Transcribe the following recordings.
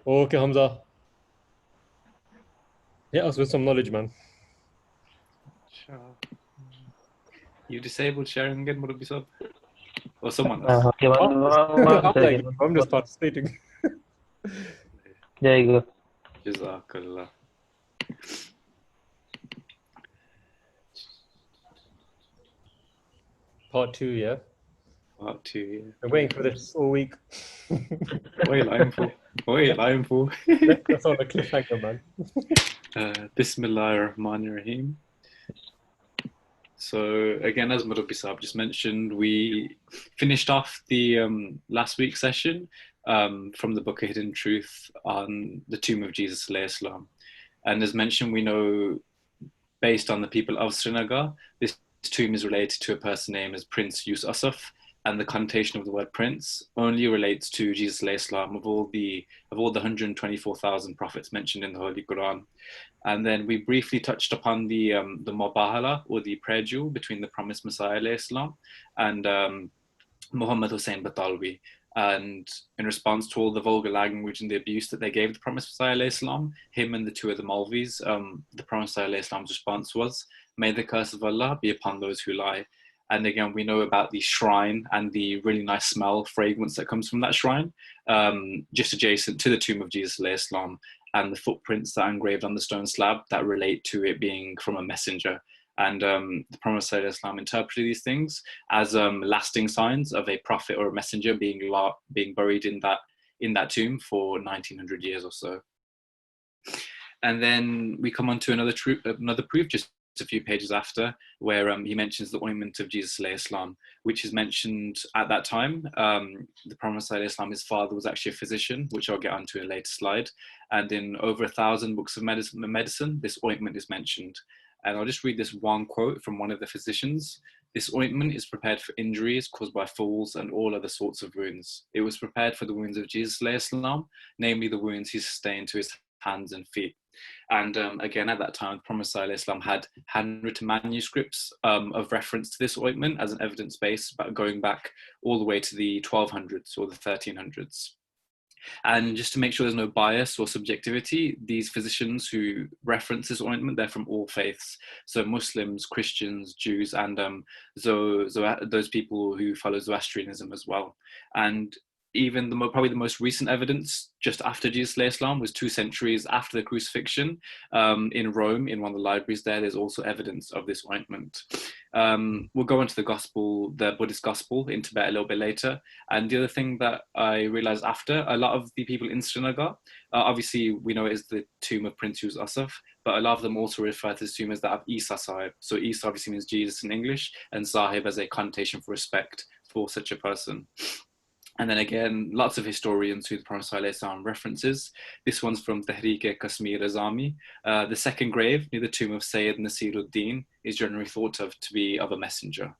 Okay, Hamza. Hit us with some knowledge, man. Sure. You disabled sharing again, Murabbi Sab? Or someone else? Okay, Oh, one I'm like, second. I'm just participating. There you go. Jazakallah. Part two, yeah. Part two, yeah. I'm waiting for Please. this all week. What are you lying for? What are you lying for? Left us on a cliffhanger, man. Bismillah ar-Rahman ar-Rahim. So again, as Murabbi Saab just mentioned, we finished off the last week's session from the Book of Hidden Truth on the tomb of Jesus alayhi salam. And as mentioned, we know based on the people of Srinagar, this tomb is related to a person named as Prince Yusuf, and the connotation of the word prince only relates to Jesus alayhi salam of all the 124,000 prophets mentioned in the Holy Quran. And then we briefly touched upon the Mubahala, or the prayer duel between the promised Messiah Islam and Muhammad Hussein Batalwi. And in response to all the vulgar language and the abuse that they gave the promised Messiah Islam, him and the two other Malvis, the promised Messiah Islam's response was, "May the curse of Allah be upon those who lie." And again, we know about the shrine and the really nice smell, fragrance that comes from that shrine, just adjacent to the tomb of Jesus Islam, and the footprints that are engraved on the stone slab that relate to it being from a messenger. And the Prophet Islam interpreted these things as lasting signs of a prophet or a messenger being buried in that tomb for 1900 years or so. And then we come on to another proof just a few pages after, where he mentions the ointment of Jesus Islam, which is mentioned at that time. The Prophet Islam, his father was actually a physician, which I'll get onto in a later slide. And in over 1,000 books of medicine, this ointment is mentioned. And I'll just read this one quote from one of the physicians. "This ointment is prepared for injuries caused by falls and all other sorts of wounds. It was prepared for the wounds of Jesus Islam, namely the wounds he sustained to his hands and feet." And again, at that time, the Prophet Islam had handwritten manuscripts of reference to this ointment as an evidence base, but going back all the way to the 1200s or the 1300s. And just to make sure there's no bias or subjectivity, these physicians who reference this ointment, they're from all faiths. So Muslims, Christians, Jews, and those people who follow Zoroastrianism as well. And even probably the most recent evidence just after Jesus Islam was 2 centuries after the crucifixion in Rome, in one of the libraries there's also evidence of this ointment. We'll go into the Buddhist gospel in Tibet a little bit later. And the other thing that I realized after, a lot of the people in Srinagar, obviously we know it is the tomb of Prince Yusuf, but a lot of them also refer to this tomb as that of Isa Sahib. So Isa obviously means Jesus in English, and Sahib as a connotation for respect for such a person. And then again, lots of historians who the Prophet ﷺ references. This one's from Tehreek-e-Kashmir Azami. The second grave near the tomb of Sayyid Nasiruddin is generally thought of to be of a messenger.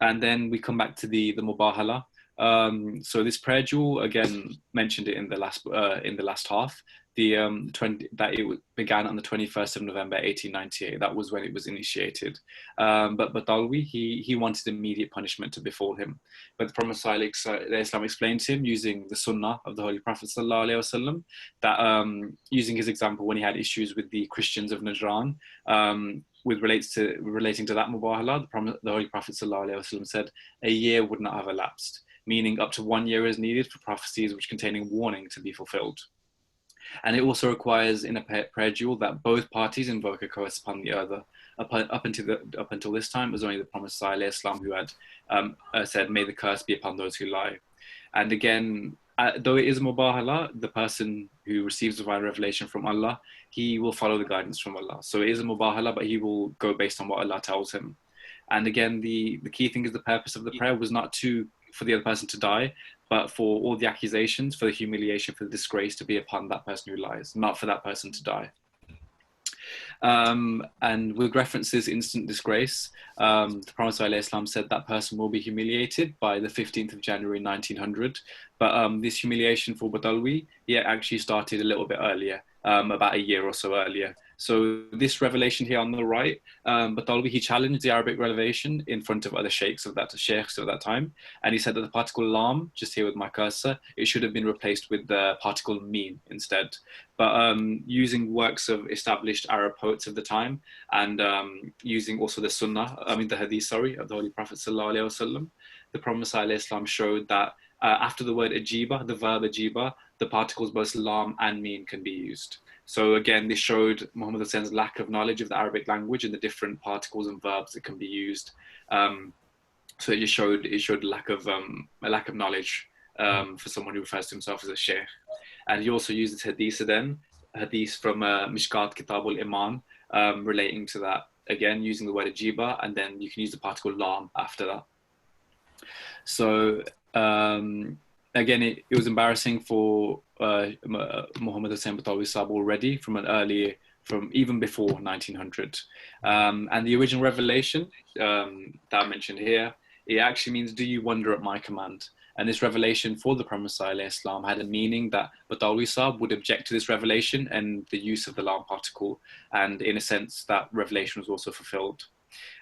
And then we come back to the Mubahala. So this prayer duel, again, mentioned it in the last half. That it began on the 21st of November 1898. That was when it was initiated. But Batalwi, he wanted immediate punishment to befall him. But the Prophet Islam explained to him using the Sunnah of the Holy Prophet ﷺ, that using his example when he had issues with the Christians of Najran, relating to that Mubahala, the Holy Prophet ﷺ said a year would not have elapsed, meaning up to 1 year is needed for prophecies which containing warning to be fulfilled. And it also requires in a prayer duel that both parties invoke a curse upon the other. Up until this time, it was only the Promised Islam who had said, "May the curse be upon those who lie." And again, though it is a mubahala, the person who receives divine revelation from Allah, he will follow the guidance from Allah. So it is a mubahala, but he will go based on what Allah tells him. And again, the key thing is the purpose of the prayer was not for the other person to die, but for all the accusations, for the humiliation, for the disgrace to be upon that person who lies, not for that person to die. And with reference to this instant disgrace, the Prophet ﷺ said that person will be humiliated by the 15th of January 1900. But this humiliation for Badalwi, actually started a little bit earlier, about a year or so earlier. So this revelation here on the right, Batalwi, he challenged the Arabic revelation in front of other sheikhs of that time, and he said that the particle lam, just here with my cursor, it should have been replaced with the particle meen instead. But using works of established Arab poets of the time, and using also the the hadith, sorry, of the Holy Prophet sallallahu alaihi wasallam, the Prophet Messiah showed that after the word ajiba, the verb ajiba, the particles both lam and meen can be used. So again, this showed Muhammad Hussein's lack of knowledge of the Arabic language and the different particles and verbs that can be used. So it just showed a lack of knowledge for someone who refers to himself as a sheikh. And he also used hadith from Mishkat Kitab al-Iman, relating to that, again using the word ajiba, and then you can use the particle lam after that. So again, it was embarrassing for Muhammad Hussein Batalwi Sahib already from even before 1900. And the original revelation that I mentioned here, it actually means, do you wonder at my command? And this revelation for the Prophet Islam had a meaning that Batalwi Sahib would object to this revelation and the use of the lam particle. And in a sense, that revelation was also fulfilled.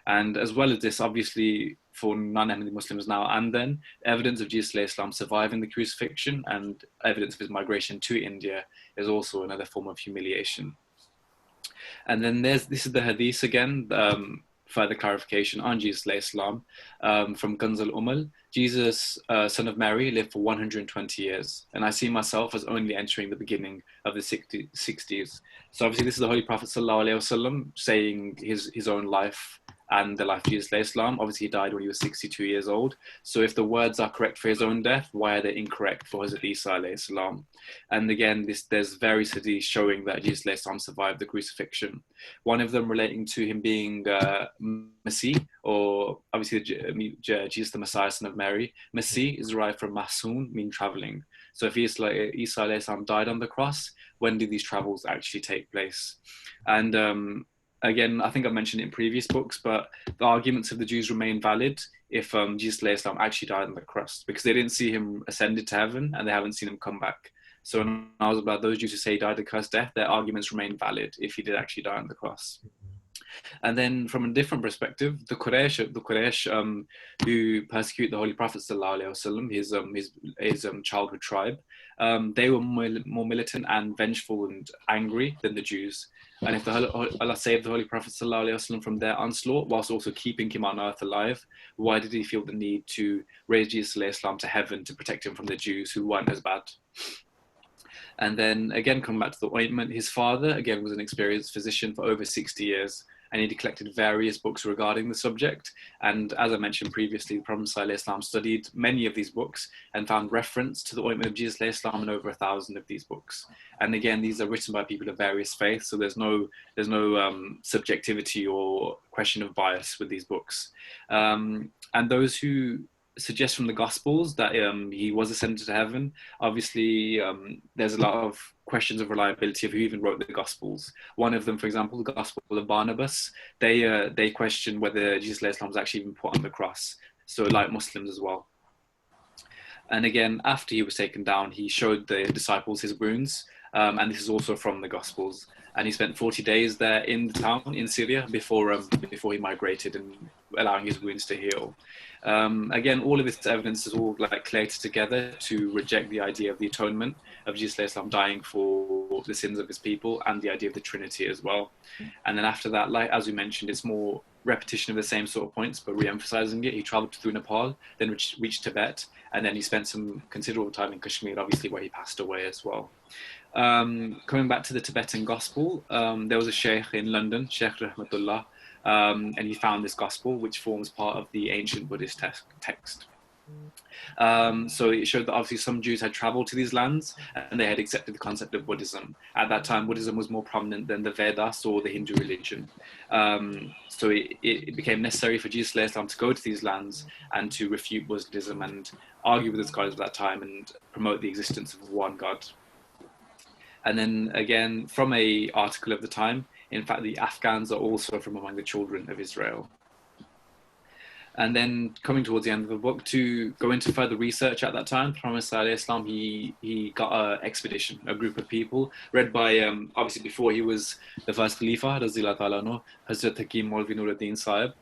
And as well as this, obviously, for non-Ahmadi Muslims now and then, evidence of Jesus Islam surviving the crucifixion and evidence of his migration to India is also another form of humiliation. And then this is the hadith again, further clarification on Jesus Islam from Kanz al-Umal. Jesus, son of Mary, lived for 120 years, and I see myself as only entering the beginning of the 60s. So obviously this is the Holy Prophet sallallahu alaihi wasallam saying his own life and the life of Jesus Islam. Obviously he died when he was 62 years old. So if the words are correct for his own death, why are they incorrect for Hazrat Isa alayhi salam? And again, there's various hadiths showing that Jesus Islam survived the crucifixion. One of them relating to him being Masih, or obviously Jesus the Messiah, son of Mary. Masih is derived from Mahsoon, mean traveling. So if Isa alayhi salam died on the cross, when did these travels actually take place? And again, I think I mentioned it in previous books, but the arguments of the Jews remain valid if Jesus Islam actually died on the cross, because they didn't see him ascended to heaven and they haven't seen him come back. So I was about those Jews who say he died a cursed death, their arguments remain valid if he did actually die on the cross. And then from a different perspective, the Quraysh who persecute the Holy Prophet ﷺ, his childhood tribe, they were more militant and vengeful and angry than the Jews. And if Allah saved the Holy Prophet ﷺ from their onslaught whilst also keeping him on earth alive, why did he feel the need to raise Jesus Islam to heaven to protect him from the Jews who weren't as bad? And then again, coming back to the ointment, his father again was an experienced physician for over 60 years, and he collected various books regarding the subject. And as I mentioned previously, the Prophet ﷺ studied many of these books and found reference to the ointment of Jesus Islam in over 1,000 of these books. And again, these are written by people of various faiths, so there's no subjectivity or question of bias with these books. And those who suggest from the Gospels that he was ascended to heaven, obviously there's a lot of questions of reliability of who even wrote the Gospels. One of them, for example, the Gospel of Barnabas, they question whether Jesus Islam was actually even put on the cross, so like Muslims as well. And again, after he was taken down, he showed the disciples his wounds, and this is also from the Gospels. And he spent 40 days there in the town in Syria before he migrated, and allowing his wounds to heal. Again, all of this evidence is all like collated together to reject the idea of the atonement of Jesus Islam dying for the sins of his people, and the idea of the Trinity as well. And then after that, like as we mentioned, it's more repetition of the same sort of points, but re-emphasizing it. He traveled through Nepal, then reached Tibet, and then he spent some considerable time in Kashmir, obviously, where he passed away as well. Coming back to the Tibetan Gospel, there was a sheikh in London, Sheikh Rahmatullah, and he found this Gospel, which forms part of the ancient Buddhist text. So it showed that obviously some Jews had traveled to these lands and they had accepted the concept of Buddhism. At that time, Buddhism was more prominent than the Vedas or the Hindu religion. So it became necessary for Jesus Islam to go to these lands and to refute Buddhism and argue with the scholars of that time and promote the existence of one God. And then again, from an article of the time, in fact, the Afghans are also from among the children of Israel. And then coming towards the end of the book, to go into further research at that time, Prophet Islam, he got an expedition, a group of people, led by, obviously before he was the first Khalifa, Razillah Ta'ala anhu, Hazrat Hakim Maulvi Nuruddin Sahib.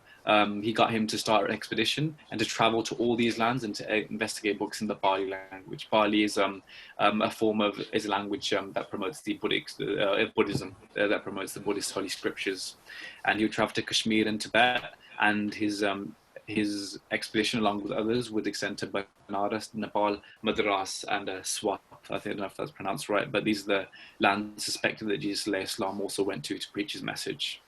He got him to start an expedition and to travel to all these lands and to investigate books in the Pali language. Pali is a form of, is a language that promotes the Buddhism, that promotes the Buddhist holy scriptures. And he would travel to Kashmir and Tibet, and his expedition, along with others, would extend to Banaras, Nepal, Madras, and Swat. I don't know if that's pronounced right, but these are the lands suspected that Jesus alayhi salam also went to preach his message.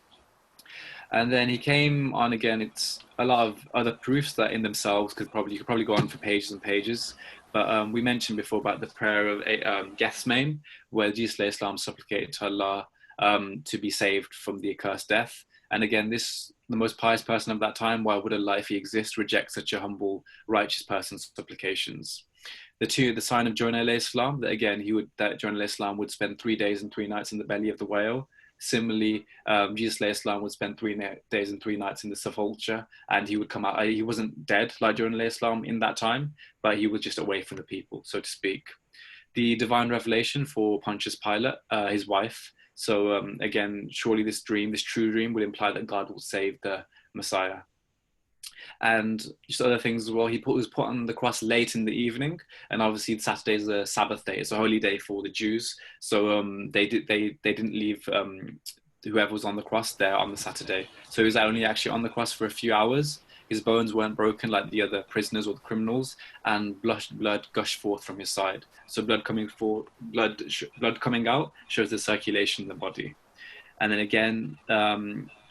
And then he came on again. It's a lot of other proofs that in themselves you could probably go on for pages and pages. But we mentioned before about the prayer of Gethsemane, where Jesus alayhi salam supplicated to Allah to be saved from the accursed death. And again, the most pious person of that time, why would Allah, if he exists, reject such a humble, righteous person's supplications? The sign of Jonah alayhi salam, that again, Jonah alayhi salam would spend 3 days and 3 nights in the belly of the whale. Similarly, Jesus alayhi salam would spend 3 days and 3 nights in the sepulchre, and he would come out. He wasn't dead like Jonah alayhi salam in that time, but he was just away from the people, so to speak. The divine revelation for Pontius Pilate, his wife. So again, surely this true dream, would imply that God will save the Messiah. And just other things as well. He was put on the cross late in the evening, and obviously Saturday is a Sabbath day. It's a holy day for the Jews. So they didn't leave whoever was on the cross there on the Saturday. So he was only actually on the cross for a few hours. His bones weren't broken like the other prisoners or the criminals, and blood gushed forth from his side. So blood coming out shows the circulation in the body. And then again,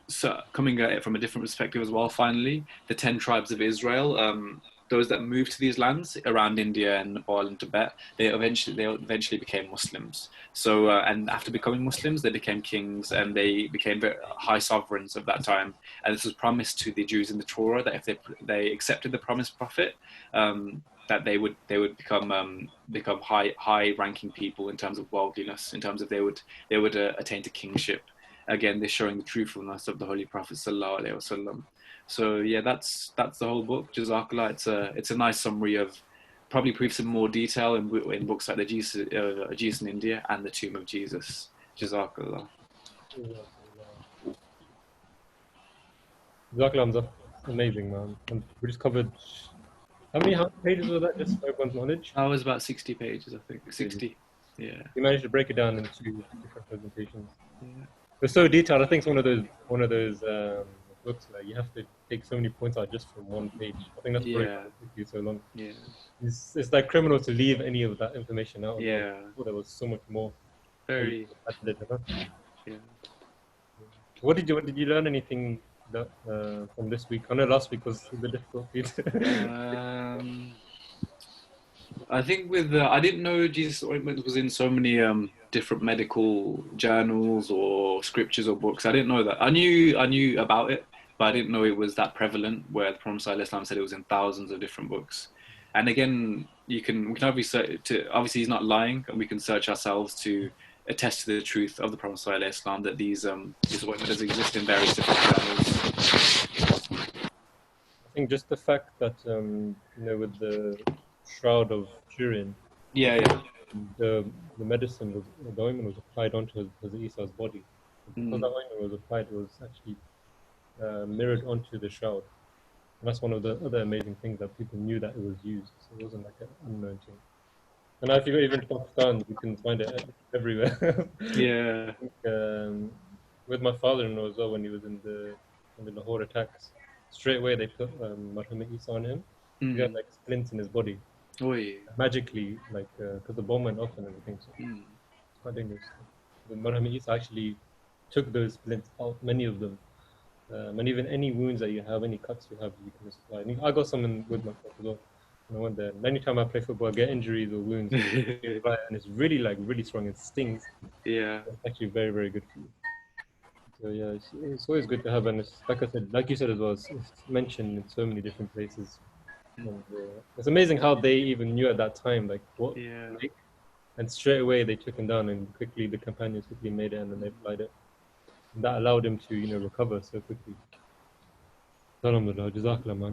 so coming at it from a different perspective as well, finally, the 10 tribes of Israel, those that moved to these lands around India and Nepal and Tibet, they eventually became Muslims. So, and after becoming Muslims, they became kings and they became very high sovereigns of that time. And this was promised to the Jews in the Torah, that if they accepted the promised prophet, that they would become high-ranking people in terms of worldliness, in terms of they would attain to kingship. Again, they're showing the truthfulness of the Holy Prophet Sallallahu Alaihi Wasallam. So yeah, that's the whole book. Jazakallah. It's a nice summary of probably proofs in more detail in books like the Jesus in India and the Tomb of Jesus. Jazakallah. Jazakallah, Hamza. Amazing, man. And we just covered. How many pages was that? Just for everyone's knowledge. That was about 60 pages, I think. 60. Yeah. You managed to break it down into different presentations. Yeah. It's so detailed. I think it's one of those books that you have to take so many points out just from one page. I think that's why it took you so long. Yeah. It's like criminal to leave any of that information out. Yeah. There was so much more. Very. Yeah. What did you learn anything from this week? I know last week was a bit difficult for you. I think I didn't know Jesus Ointment was in so many different medical journals or scriptures or books. I didn't know that. I knew about it, but I didn't know it was that prevalent, where the Prophet ﷺ said it was in thousands of different books. And again, we can obviously he's not lying, and we can search ourselves to attest to the truth of the Prophet ﷺ, that this ointment does exist in various different journals. I think just the fact that with the shroud of Turin, the medicine the ointment was applied onto Hazrat Isa's body. Because that ointment was applied, it was actually mirrored onto the shroud. And that's one of the other amazing things, that people knew that it was used. So it wasn't like an unknown thing. And now if you go even to Pakistan, you can find it everywhere. Yeah. With my father-in-law as well, when he was in the Lahore attacks, straight away they put Marhum Isa on him. He had like splints in his body. Oh, yeah. Magically, like, because the bomb went off and everything. So it's quite dangerous. The Marhum Isa actually took those splints out, many of them. And even any wounds that you have, any cuts you have, you can supply. And I got some with myself as well. And I went there. And anytime I play football, I get injuries or wounds. And it's really really strong. It stings. Yeah. It's actually very, very good for you. So yeah, it's always good to have. And it's, like I said, like you said as well, it's mentioned in so many different places. And, it's amazing how they even knew at that time, like what. Yeah. And straight away they took him down, and quickly the companions quickly made it, and then they applied it. And that allowed him to recover so quickly. Alhamdulillah, Jazakallah, man.